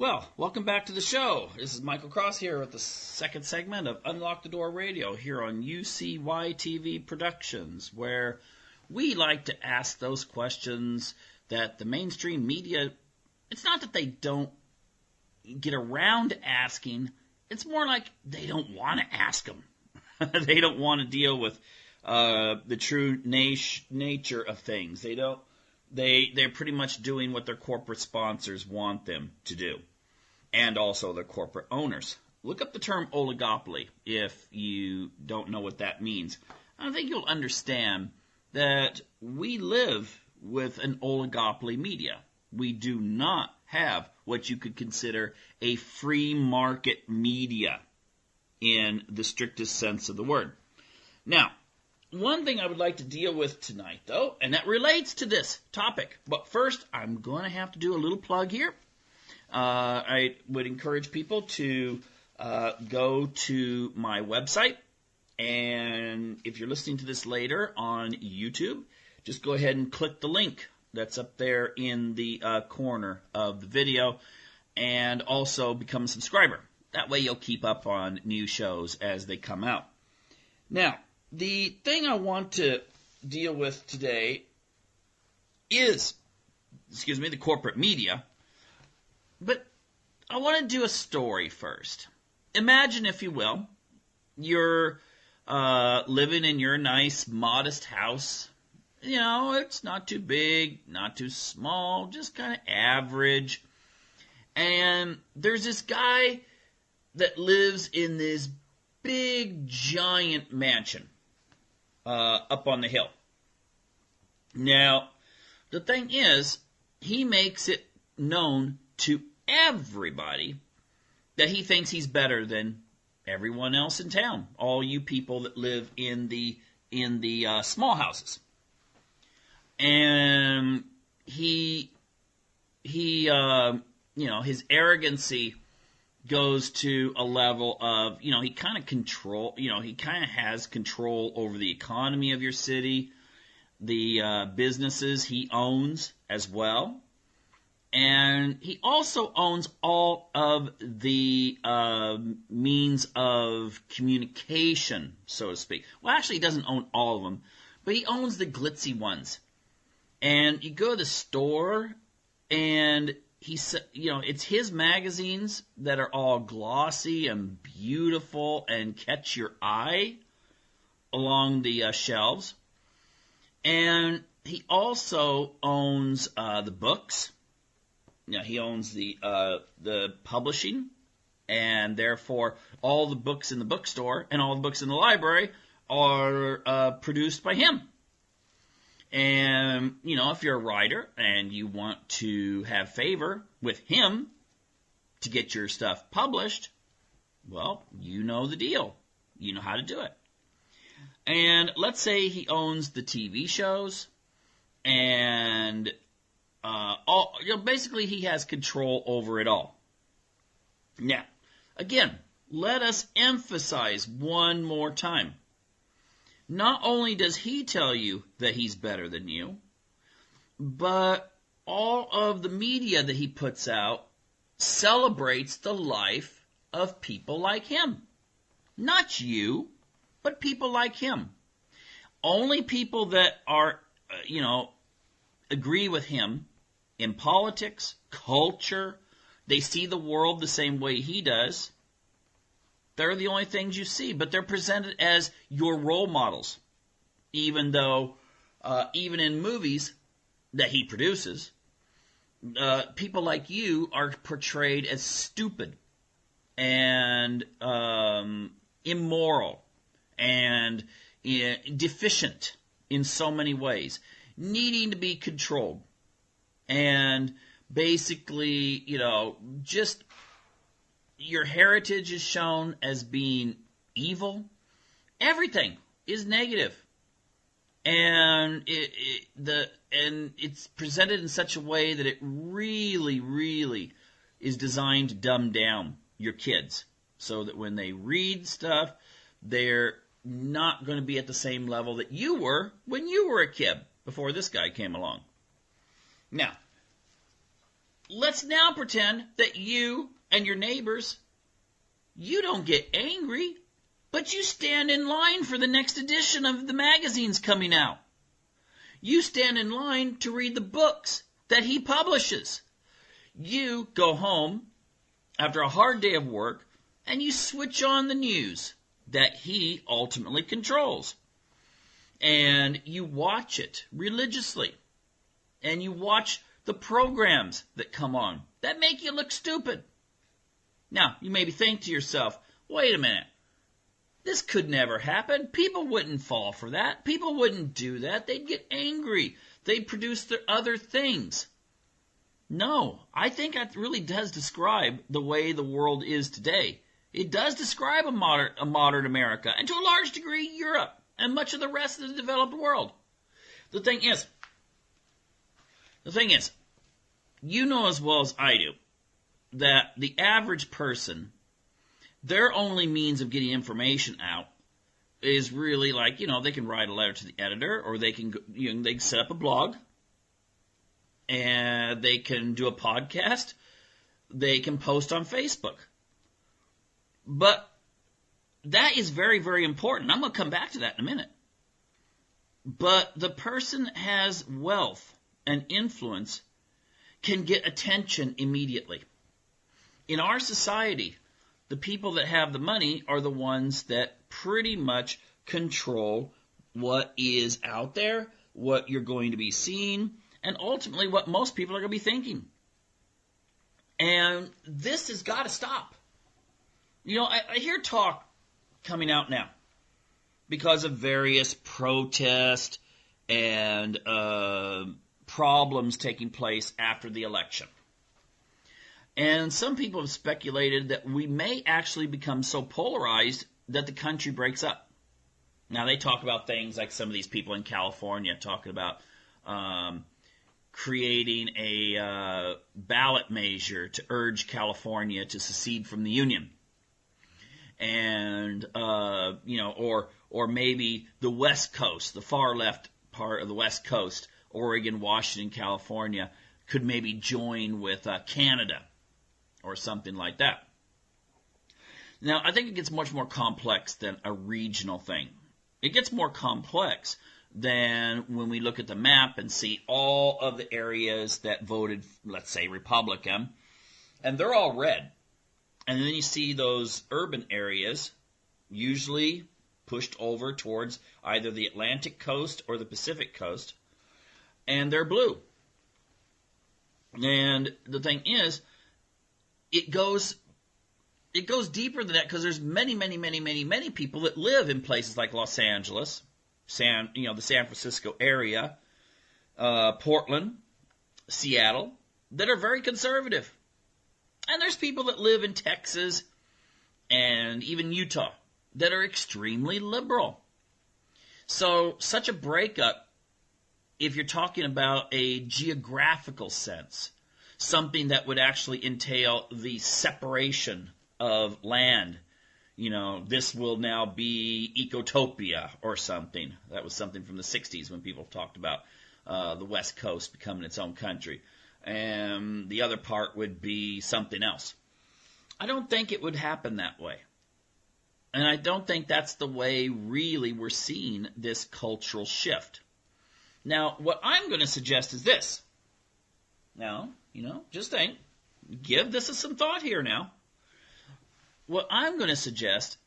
Well, welcome back to the show. This is Michael Cross here with the second segment of Unlock the Door Radio here on UCY TV Productions, where we like to ask those questions that the mainstream media, it's not that they don't get around to asking, it's more like they don't want to ask them. They don't want to deal with the true nature of things. They're pretty much doing what their corporate sponsors want them to do, and also their corporate owners. Look up the term oligopoly if you don't know what that means. I think you'll understand that we live with an oligopoly media. We do not have what you could consider a free market media in the strictest sense of the word. Now, one thing I would like to deal with tonight, though, and that relates to this topic. But first, I'm going to have to do a little plug here. I would encourage people to go to my website. And if you're listening to this later on YouTube, just go ahead and click the link that's up there in the corner of the video. And also become a subscriber. That way you'll keep up on new shows as they come out. Now, the thing I want to deal with today is, the corporate media. But I want to do a story first. Imagine, if you will, you're living in your nice, modest house. You know, it's not too big, not too small, just kind of average. And there's this guy that lives in this big, giant mansion up on the hill. Now, the thing is, he makes it known to everybody that he thinks he's better than everyone else in town. All you people that live in the small houses. And his arrogancy goes to a level of, he kind of has control over the economy of your city, the businesses he owns as well. And he also owns all of the means of communication, so to speak. Well, actually, he doesn't own all of them, but he owns the glitzy ones. And you go to the store, and it's his magazines that are all glossy and beautiful and catch your eye along the shelves. And he also owns the books. He owns the publishing, and therefore all the books in the bookstore and all the books in the library are produced by him. And, if you're a writer and you want to have favor with him to get your stuff published, well, you know the deal. You know how to do it. And let's say he owns the TV shows and basically he has control over it all. Now, again, let us emphasize one more time. Not only does he tell you that he's better than you, but all of the media that he puts out celebrates the life of people like him. Not you, but people like him. Only people that are, agree with him in politics, culture, they see the world the same way he does. They're the only things you see, but they're presented as your role models, even though, even in movies that he produces, people like you are portrayed as stupid and immoral and deficient in so many ways, needing to be controlled. And basically, just your heritage is shown as being evil. Everything is negative. And it's presented in such a way that it really, really is designed to dumb down your kids, so that when they read stuff, they're not going to be at the same level that you were when you were a kid before this guy came along. Now, let's now pretend that you and your neighbors, you don't get angry, but you stand in line for the next edition of the magazines coming out. You stand in line to read the books that he publishes. You go home after a hard day of work and you switch on the news that he ultimately controls. And you watch it religiously. And you watch the programs that come on that make you look stupid. Now, you maybe think to yourself, wait a minute. This could never happen. People wouldn't fall for that. People wouldn't do that. They'd get angry. They'd produce their other things. No, I think that really does describe the way the world is today. It does describe a modern America, and to a large degree Europe, and much of the rest of the developed world. The thing is, you know as well as I do, that the average person, their only means of getting information out is really like, they can write a letter to the editor, or they can they can set up a blog, and they can do a podcast, they can post on Facebook. But that is very, very important. I'm going to come back to that in a minute. But the person has wealth and influence, can get attention immediately. In our society, the people that have the money are the ones that pretty much control what is out there, what you're going to be seeing, and ultimately what most people are going to be thinking. And this has got to stop. I hear talk coming out now because of various protests and problems taking place after the election. And some people have speculated that we may actually become so polarized that the country breaks up. Now, they talk about things like some of these people in California talking about creating a ballot measure to urge California to secede from the Union. And, or maybe the West Coast, the far left part of the West Coast, Oregon, Washington, California, could maybe join with Canada or something like that. Now, I think it gets much more complex than a regional thing. It gets more complex than when we look at the map and see all of the areas that voted, let's say, Republican, and they're all red. And then you see those urban areas, usually pushed over towards either the Atlantic coast or the Pacific coast, and they're blue. And the thing is, it goes deeper than that because there's many, many, many, many, many people that live in places like Los Angeles, the San Francisco area, Portland, Seattle, that are very conservative. And there's people that live in Texas and even Utah that are extremely liberal. So such a breakup, if you're talking about a geographical sense, something that would actually entail the separation of land. This will now be ecotopia or something. That was something from the 60s when people talked about the West Coast becoming its own country. And the other part would be something else. I don't think it would happen that way. And I don't think that's the way really we're seeing this cultural shift. Now, what I'm going to suggest is this. Now, just think. Give this some thought here now. What I'm going to suggest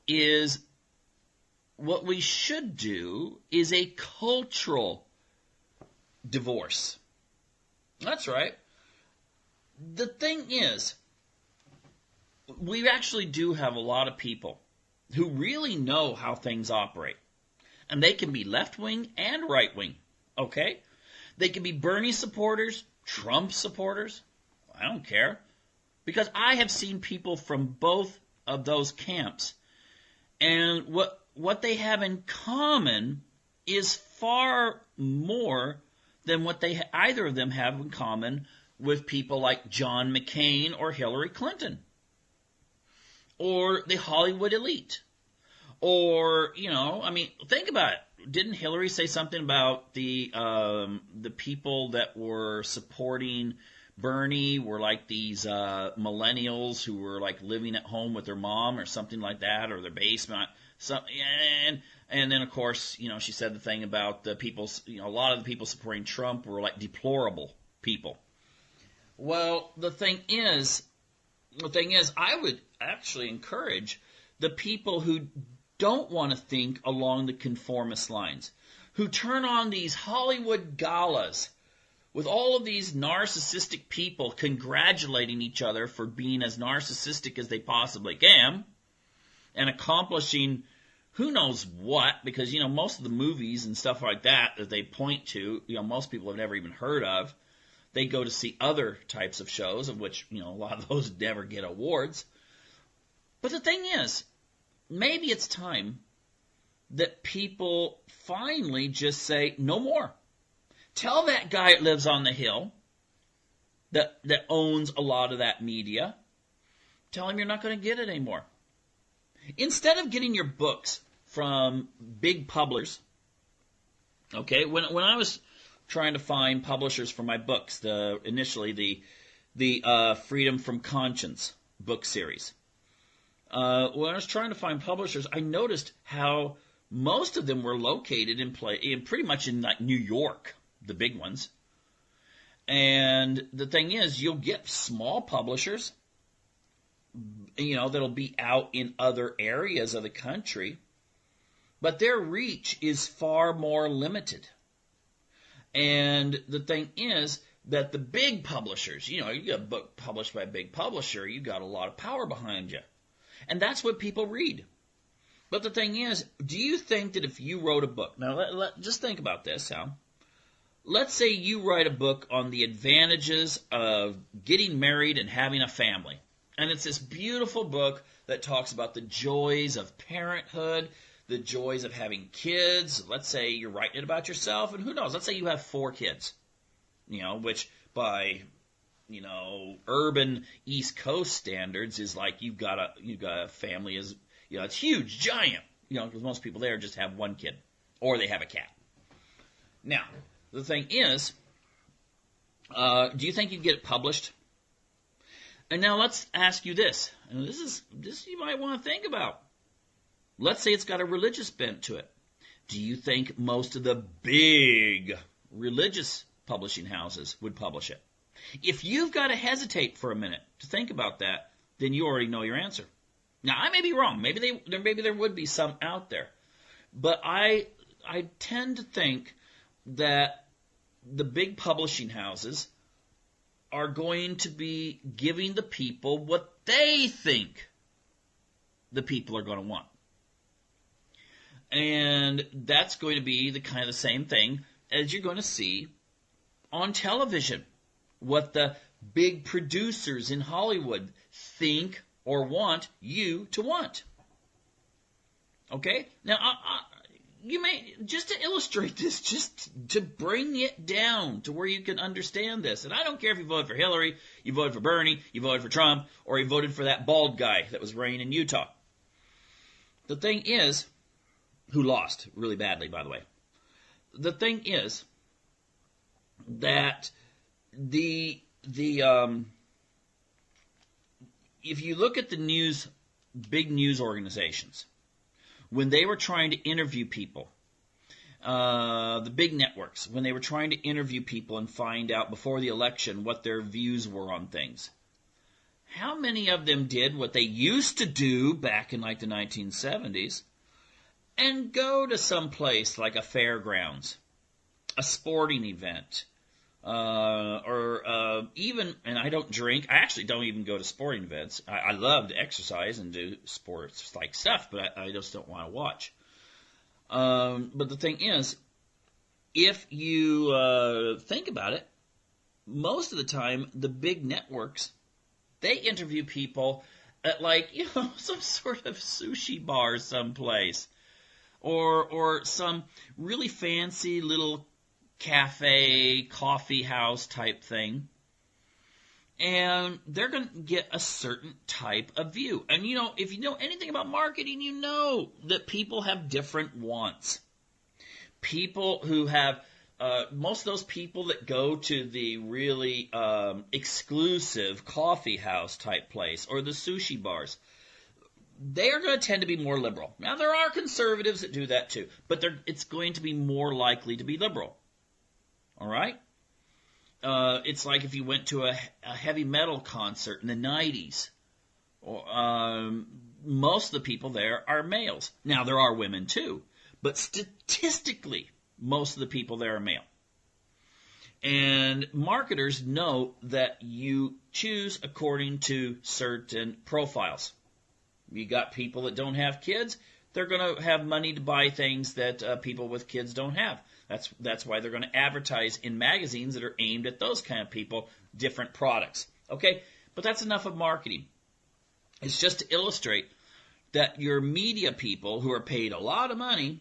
is what we should do is a cultural divorce. That's right. The thing is, we actually do have a lot of people who really know how things operate. And they can be left-wing and right-wing, okay? They can be Bernie supporters, Trump supporters. I don't care. Because I have seen people from both of those camps. And what they have in common is far more than what either of them have in common with people like John McCain or Hillary Clinton. Or the Hollywood elite. Or, think about it. Didn't Hillary say something about the people that were supporting Bernie were like these millennials who were like living at home with their mom or something like that, or their basement. And then of course, she said the thing about the people. A lot of the people supporting Trump were like deplorable people. Well, the thing is, I would actually encourage the people who don't want to think along the conformist lines, who turn on these Hollywood galas with all of these narcissistic people congratulating each other for being as narcissistic as they possibly can and accomplishing who knows what, because, most of the movies and stuff like that they point to, most people have never even heard of. They go to see other types of shows, of which, a lot of those never get awards. But the thing is, maybe it's time that people finally just say, no more. Tell that guy that lives on the hill, that owns a lot of that media, tell him you're not going to get it anymore. Instead of getting your books from big publishers, okay, when I was trying to find publishers for my books, initially the Freedom from Conscience book series, when I was trying to find publishers, I noticed how most of them were located in pretty much in like New York, the big ones. And the thing is, you'll get small publishers, that'll be out in other areas of the country, but their reach is far more limited. And the thing is that the big publishers, you get a book published by a big publisher, you got a lot of power behind you. And that's what people read. But the thing is, do you think that if you wrote a book, now just think about this, Hal. Let's say you write a book on the advantages of getting married and having a family. And it's this beautiful book that talks about the joys of parenthood, the joys of having kids. Let's say you're writing it about yourself, and who knows, let's say you have 4 kids, which by, urban East Coast standards is like you've got a family is, it's huge, giant, because most people there just have 1 kid, or they have a cat. Now, the thing is, do you think you'd get it published? And now let's ask you this, and this you might want to think about. Let's say it's got a religious bent to it. Do you think most of the big religious publishing houses would publish it? If you've got to hesitate for a minute to think about that, then you already know your answer. Now, I may be wrong. Maybe there would be some out there. But I tend to think that the big publishing houses are going to be giving the people what they think the people are going to want. And that's going to be the kind of the same thing as you're going to see on television. What the big producers in Hollywood think or want you to want. Okay? Now, you may, just to illustrate this, just to bring it down to where you can understand this. And I don't care if you voted for Hillary, you voted for Bernie, you voted for Trump, or you voted for that bald guy that was running in Utah. The thing is, who lost really badly, by the way. The thing is that if you look at the big news organizations, when they were trying to interview people, the big networks, when they were trying to interview people and find out before the election what their views were on things, how many of them did what they used to do back in like the 1970s and go to some place like a fairgrounds, a sporting event, or even, and I don't drink, I actually don't even go to sporting events. I love to exercise and do sports-like stuff, but I just don't want to watch. But the thing is, if you think about it, most of the time, the big networks, they interview people at some sort of sushi bar someplace, or some really fancy little cafe, coffee house type thing, and they're going to get a certain type of view. And if you know anything about marketing, you know that people have different wants. People who have most of those people that go to the really exclusive coffee house type place or the sushi bars, they are going to tend to be more liberal. Now, there are conservatives that do that too, but it's going to be more likely to be liberal. All right? It's like if you went to a heavy metal concert in the 90s. Most of the people there are males. Now, there are women too, but statistically, most of the people there are male. And marketers know that you choose according to certain profiles. You got people that don't have kids, they're going to have money to buy things that people with kids don't have. That's why they're going to advertise in magazines that are aimed at those kind of people, different products. Okay, but that's enough of marketing. It's just to illustrate that your media people who are paid a lot of money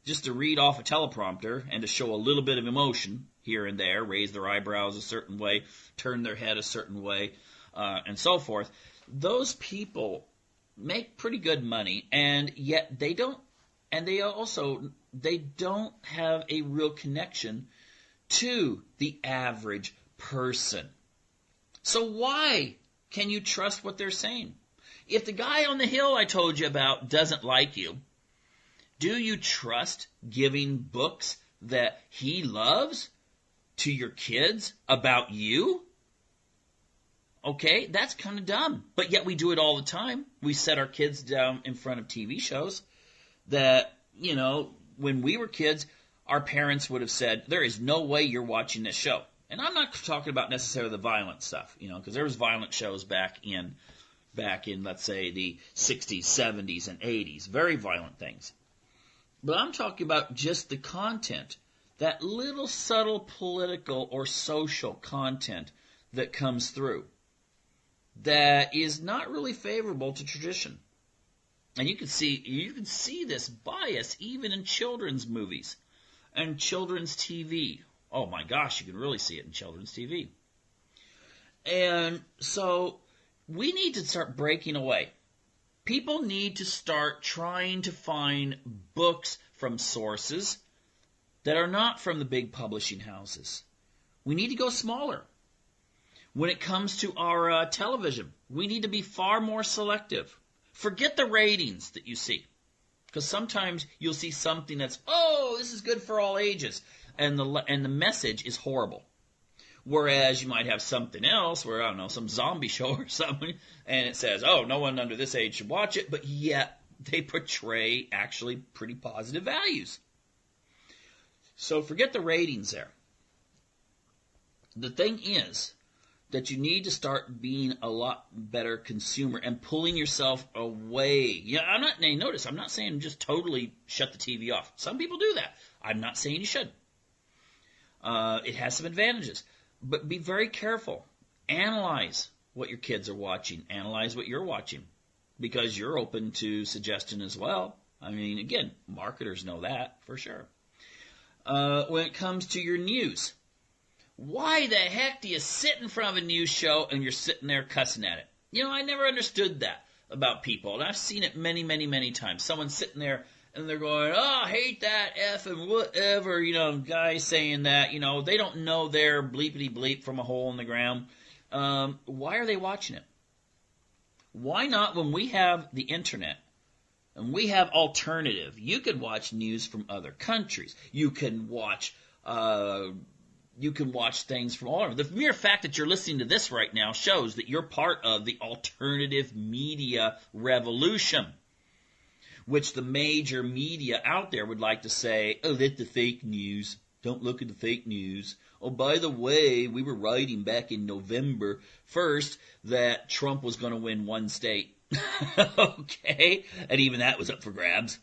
just to read off a teleprompter and to show a little bit of emotion here and there, raise their eyebrows a certain way, turn their head a certain way, and so forth, those people make pretty good money, and yet they don't have a real connection to the average person. So why can you trust what they're saying? If the guy on the hill I told you about doesn't like you, do you trust giving books that he loves to your kids about you? Okay, that's kind of dumb. But yet we do it all the time. We set our kids down in front of TV shows that, when we were kids, our parents would have said, there is no way you're watching this show. And I'm not talking about necessarily the violent stuff, because there was violent shows back in, let's say, the 60s, 70s, and 80s. Very violent things. But I'm talking about just the content, that little subtle political or social content that comes through that is not really favorable to tradition. And you can see this bias even in children's movies and children's TV. Oh my gosh, you can really see it in children's TV. And so we need to start breaking away. People need to start trying to find books from sources that are not from the big publishing houses. We need to go smaller. When it comes to our television, we need to be far more selective. Forget the ratings that you see. Because sometimes you'll see something that's, this is good for all ages. And the message is horrible. Whereas you might have something else where, some zombie show or something, and it says, no one under this age should watch it, but yet they portray actually pretty positive values. So forget the ratings there. The thing is that you need to start being a lot better consumer and pulling yourself away. I'm not saying just totally shut the TV off. Some people do that. I'm not saying you should. It has some advantages. But be very careful. Analyze what your kids are watching. Analyze what you're watching. Because you're open to suggestion as well. Again, marketers know that for sure. When it comes to your news, why the heck do you sit in front of a news show and you're sitting there cussing at it? I never understood that about people. And I've seen it many, many, many times. Someone sitting there and they're going, I hate that F and whatever, guys saying that, they don't know their bleepity bleep from a hole in the ground. Why are they watching it? Why not when we have the internet and we have alternative? You can watch news from other countries. You can watch things from all over. The mere fact that you're listening to this right now shows that you're part of the alternative media revolution, which the major media out there would like to say, that's the fake news. Don't look at the fake news. Oh, by the way, we were writing back in November 1st that Trump was going to win one state. Okay? And even that was up for grabs.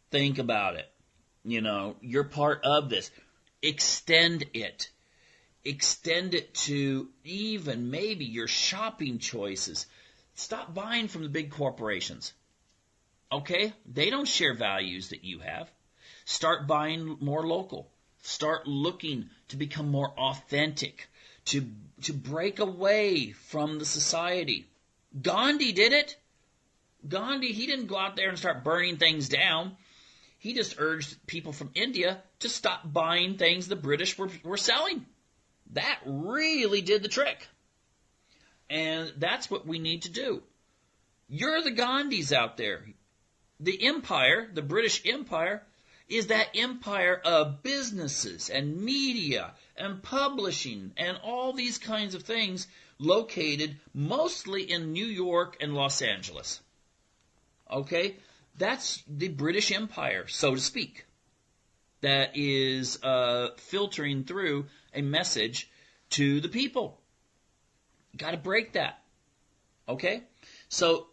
Think about it. You're part of this. Extend it. Extend it to even maybe your shopping choices. Stop buying from the big corporations. Okay? They don't share values that you have. Start buying more local. Start looking to become more authentic, to break away from the society. Gandhi did it. Gandhi, he didn't go out there and start burning things down. He just urged people from India to stop buying things the British were selling. That really did the trick. And that's what we need to do. You're the Gandhis out there. The empire, the British Empire, is that empire of businesses and media and publishing and all these kinds of things located mostly in New York and Los Angeles. Okay? That's the British Empire, so to speak, that is filtering through a message to the people. Got to break that. Okay? So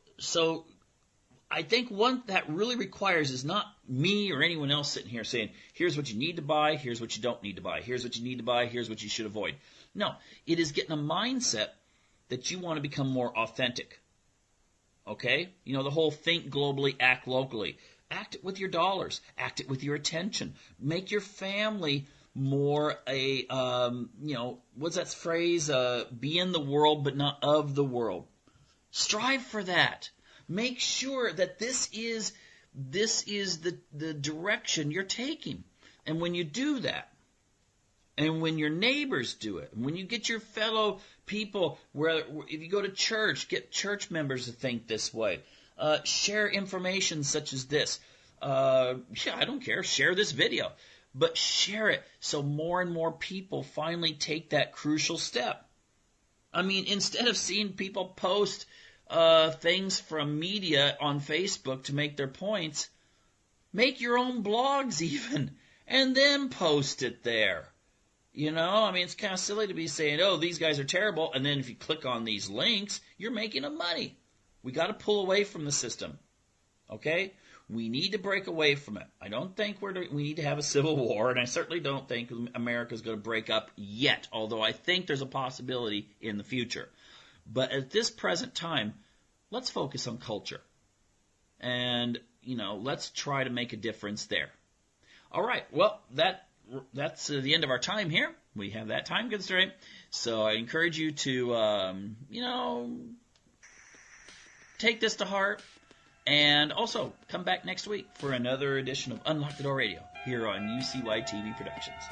I think one that really requires is not me or anyone else sitting here saying, here's what you need to buy, here's what you don't need to buy, here's what you need to buy, here's what you should avoid. No, it is getting a mindset that you want to become more authentic. Okay? You know, the whole think globally, act locally. Act it with your dollars. Act it with your attention. Make your family more what's that phrase? Be in the world but not of the world. Strive for that. Make sure that this is the direction you're taking. And when you do that, and when your neighbors do it, and when you get your fellow people, if you go to church, get church members to think this way. Share information such as this. I don't care. Share this video. But share it so more and more people finally take that crucial step. I mean, instead of seeing people post things from media on Facebook to make their points, make your own blogs even, and then post it there. You know, I mean, it's kind of silly to be saying, oh, these guys are terrible, and then if you click on these links, you're making them money. We got to pull away from the system. Okay? We need to break away from it. I don't think we need to have a civil war, and I certainly don't think America's going to break up yet, although I think there's a possibility in the future. But at this present time, let's focus on culture. And, let's try to make a difference there. All right, well, that's the end of our time here. We have that time constraint. So I encourage you to, take this to heart. And also, come back next week for another edition of Unlock the Door Radio here on UCY TV Productions.